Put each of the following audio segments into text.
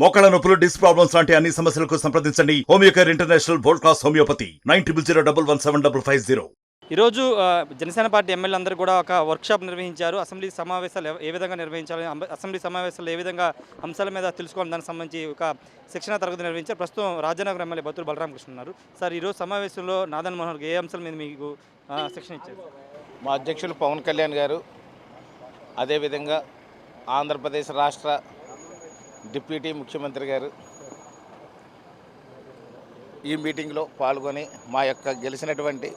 మోకాళ్ళ నొప్పులు, disc problems లాంటి అన్ని సమస్యలకు సంప్రదించండి Homeocare international world class homeopathy 9001171550. ఈరోజు జనసేన పార్టీ ఎమ్మెల్యే అందరూ కూడా ఒక వర్క్షాప్ నిర్వహించారు. అసెంబ్లీ సమావేశాలు ఏ విధంగా నిర్వహించాలి, అసెంబ్లీ సమావేశాలు ఏ విధంగా అంశాల మీద తెలుసుకోవాలి, దానికి సంబంధించి ఒక శిక్షణ తరగతి నిర్వహించారు. ప్రస్తుతం రాజానగరం ఎమ్మెల్యే బత్తూరు బలరామకృష్ణ ఉన్నారు. సార్, ఈరోజు సమావేశంలో నాదన్ మనోహర్ ఏ అంశాల మీద మీకు శిక్షణ ఇచ్చారు? మా అధ్యక్షులు పవన్ కళ్యాణ్ గారు, అదేవిధంగా ఆంధ్రప్రదేశ్ రాష్ట్ర డిప్యూటీ ముఖ్యమంత్రి గారు ఈ మీటింగ్లో పాల్గొని మా యొక్క గెలిచినటువంటి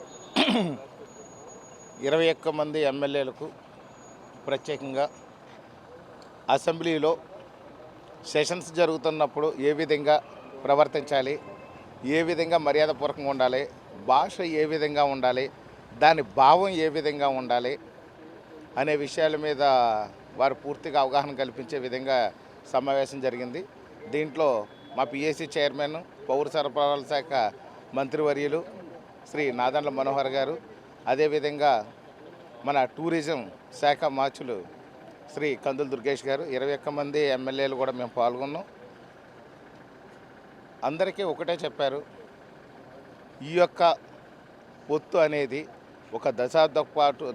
21 మంది ఎమ్మెల్యేలకు ప్రత్యేకంగా అసెంబ్లీలో సెషన్స్ జరుగుతున్నప్పుడు ఏ విధంగా ప్రవర్తించాలి, ఏ విధంగా మర్యాదపూర్వకంగా ఉండాలి, భాష ఏ విధంగా ఉండాలి, దాని భావం ఏ విధంగా ఉండాలి అనే విషయాల మీద వారు పూర్తిగా అవగాహన కల్పించే విధంగా సమావేశం జరిగింది. దీంట్లో మా పిఎస్సి చైర్మన్, పౌర సరఫరాల శాఖ మంత్రివర్యులు శ్రీ నాదన్ల మనోహర్ గారు, అదేవిధంగా మన టూరిజం శాఖ మార్చులు శ్రీ కందుల దుర్గేష్ గారు, 21 మంది ఎమ్మెల్యేలు కూడా మేము పాల్గొన్నాం. అందరికీ ఒకటే చెప్పారు, ఈ యొక్క పొత్తు అనేది ఒక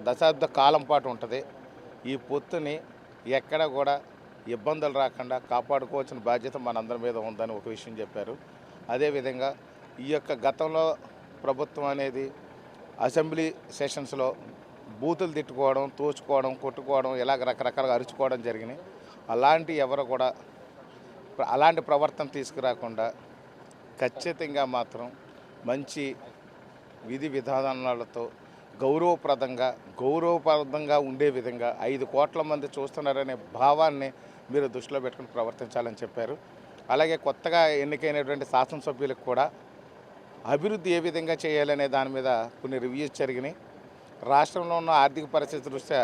దశాబ్ద కాలం పాటు ఉంటుంది. ఈ పొత్తుని ఎక్కడ కూడా ఇబ్బందులు రాకుండా కాపాడుకోవాల్సిన బాధ్యత మనందరి మీద ఉందని ఒక విషయం చెప్పారు. అదేవిధంగా ఈ యొక్క గతంలో ప్రభుత్వం అనేది అసెంబ్లీ సెషన్స్లో బూతులు తిట్టుకోవడం, తోచుకోవడం, కొట్టుకోవడం, ఇలాగ రకరకాలుగా అరుచుకోవడం జరిగినాయి. ఎవరు కూడా అలాంటి ప్రవర్తన తీసుకురాకుండా ఖచ్చితంగా మాత్రం మంచి విధి విధానాలతో గౌరవప్రదంగా ఉండే విధంగా 5 కోట్ల మంది చూస్తున్నారనే భావాన్ని మీరు దృష్టిలో పెట్టుకుని ప్రవర్తించాలని చెప్పారు. అలాగే కొత్తగా ఎన్నికైనటువంటి శాసనసభ్యులకు కూడా అభివృద్ధి ఏ విధంగా చేయాలనే దాని మీద కొన్ని రివ్యూస్ జరిగినాయి. రాష్ట్రంలో ఉన్న ఆర్థిక పరిస్థితి దృష్ట్యా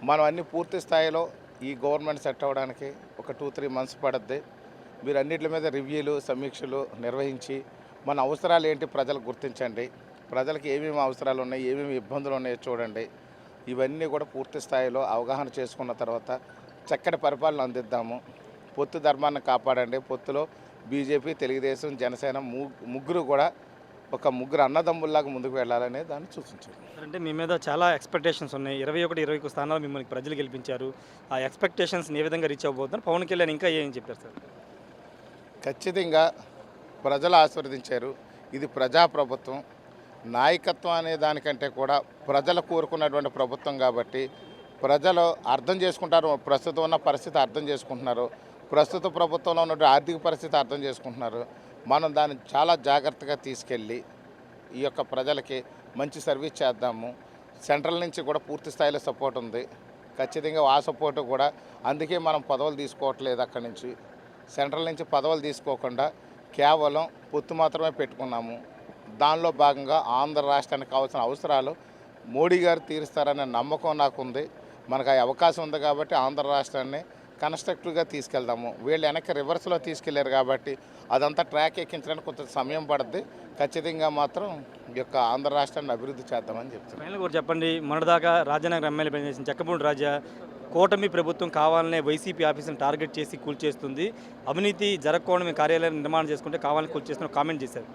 మనం అన్ని పూర్తి స్థాయిలో ఈ గవర్నమెంట్ సెట్ అవ్వడానికి ఒక 2-3 మంత్స్ పడుద్ది. మీరు అన్నిటి మీద రివ్యూలు, సమీక్షలు నిర్వహించి మన అవసరాలు ఏంటి ప్రజలకు గుర్తించండి, ప్రజలకు ఏమేమి అవసరాలు ఉన్నాయి, ఏమేమి ఇబ్బందులు ఉన్నాయో చూడండి. ఇవన్నీ కూడా పూర్తి స్థాయిలో అవగాహన చేసుకున్న తర్వాత చక్కటి పరిపాలన అందిద్దాము. పొత్తు ధర్మాన్ని కాపాడండి. పొత్తులో బీజేపీ, తెలుగుదేశం, జనసేన ముగ్గురు కూడా ఒక ముగ్గురు అన్నదమ్ముల్లాగా ముందుకు వెళ్ళాలనే దాన్ని సూచించారు. అంటే మీ మీద చాలా ఎక్స్పెక్టేషన్స్ ఉన్నాయి. 21 స్థానాలు మిమ్మల్ని ప్రజలు గెలిపించారు. ఆ ఎక్స్పెక్టేషన్స్ని ఏ విధంగా రీచ్ అవ్వబోతున్నారు? పవన్ కళ్యాణ్ ఇంకా ఏం చెప్పారు సార్? ఖచ్చితంగా ప్రజలు ఆశీర్వదించారు. ఇది ప్రజాప్రభుత్వం. నాయకత్వం అనే దానికంటే కూడా ప్రజలు కోరుకున్నటువంటి ప్రభుత్వం కాబట్టి ప్రజలు అర్థం చేసుకుంటారు. ప్రస్తుతం ఉన్న పరిస్థితి అర్థం చేసుకుంటున్నారు. ప్రస్తుత ప్రభుత్వంలో ఉన్న ఆర్థిక పరిస్థితి అర్థం చేసుకుంటున్నారు. మనం దాన్ని చాలా జాగ్రత్తగా తీసుకెళ్ళి ఈ యొక్క ప్రజలకి మంచి సర్వీస్ చేద్దాము. సెంట్రల్ నుంచి కూడా పూర్తి స్థాయిలో సపోర్ట్ ఉంది. ఖచ్చితంగా ఆ సపోర్టు కూడా, అందుకే మనం పదవులు తీసుకోవట్లేదు. అక్కడి నుంచి సెంట్రల్ నుంచి పదవులు తీసుకోకుండా కేవలం పొత్తు మాత్రమే పెట్టుకున్నాము. దానిలో భాగంగా ఆంధ్ర రాష్ట్రానికి కావాల్సిన అవసరాలు మోడీ గారు తీరుస్తారనే నమ్మకం నాకుంది. మనకు ఆ అవకాశం ఉంది కాబట్టి ఆంధ్ర రాష్ట్రాన్ని కన్స్ట్రక్టివ్గా తీసుకెళ్దాము. వీళ్ళు వెనక్కి రివర్స్లో తీసుకెళ్లారు కాబట్టి అదంతా ట్రాక్ ఎక్కించడానికి కొంత సమయం పడుద్ది. ఖచ్చితంగా మాత్రం ఈ యొక్క ఆంధ్ర రాష్ట్రాన్ని అభివృద్ధి చేద్దామని చెప్తాను. ఫైనల్ కూడా చెప్పండి, మొన్నదాకా రాజానగరం ఎమ్మెల్యే పనిచేసిన చెక్కపూడి రాజా కూటమి ప్రభుత్వం కావాలనే వైసీపీ ఆఫీసును టార్గెట్ చేసి కూల్చేస్తుంది, అవినీతి జరగకుండా కార్యాలయాన్ని నిర్మాణం చేసుకుంటే కావాలని కూల్చేస్తున్న కామెంట్ చేశారు.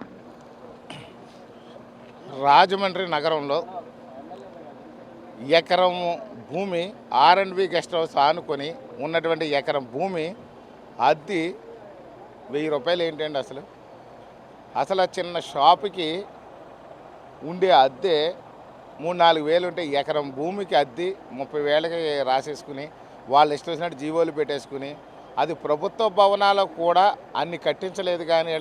రాజమండ్రి నగరంలో ఎకరం భూమి R&B గెస్ట్ హౌస్ ఆనుకొని ఉన్నటువంటి ఎకరం భూమి అద్దె 1000 రూపాయలు ఏంటండి? అసలు చిన్న షాపుకి ఉండే అద్దె 3-4 వేలు ఉంటే ఎకరం భూమికి అద్దె 30,000కి రాసేసుకుని వాళ్ళు ఇష్టం వచ్చినట్టు జీవోలు పెట్టేసుకుని, అది ప్రభుత్వ భవనాలు కూడా అన్ని కట్టించలేదు కానీ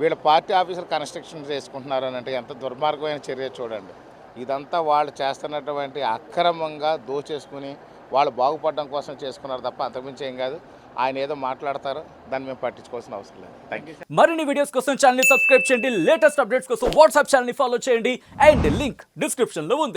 వీళ్ళ పార్టీ ఆఫీసులు కన్స్ట్రక్షన్ చేసుకుంటున్నారు అని అంటే ఎంత దుర్మార్గమైన చర్య చూడండి. ఇదంతా వాళ్ళు చేస్తున్నటువంటి అక్రమంగా దోచేసుకుని వాళ్ళు బాగుపడడం కోసం చేసుకున్నారు తప్ప అంతకుమించి ఏం కాదు. ఆయన ఏదో మాట్లాడతారు, దాన్ని మేము పట్టించుకోవాల్సిన అవసరం లేదు. Thank you. మరిన్ని వీడియోస్ కోసం ఛానల్ సబ్స్క్రైబ్ చేయండి. లేటెస్ట్ అప్డేట్స్ కోసం వాట్సాప్ ఛానల్ ఫాలో చేయండి. అండ్ లింక్ డిస్క్రిప్షన్లో ఉంది.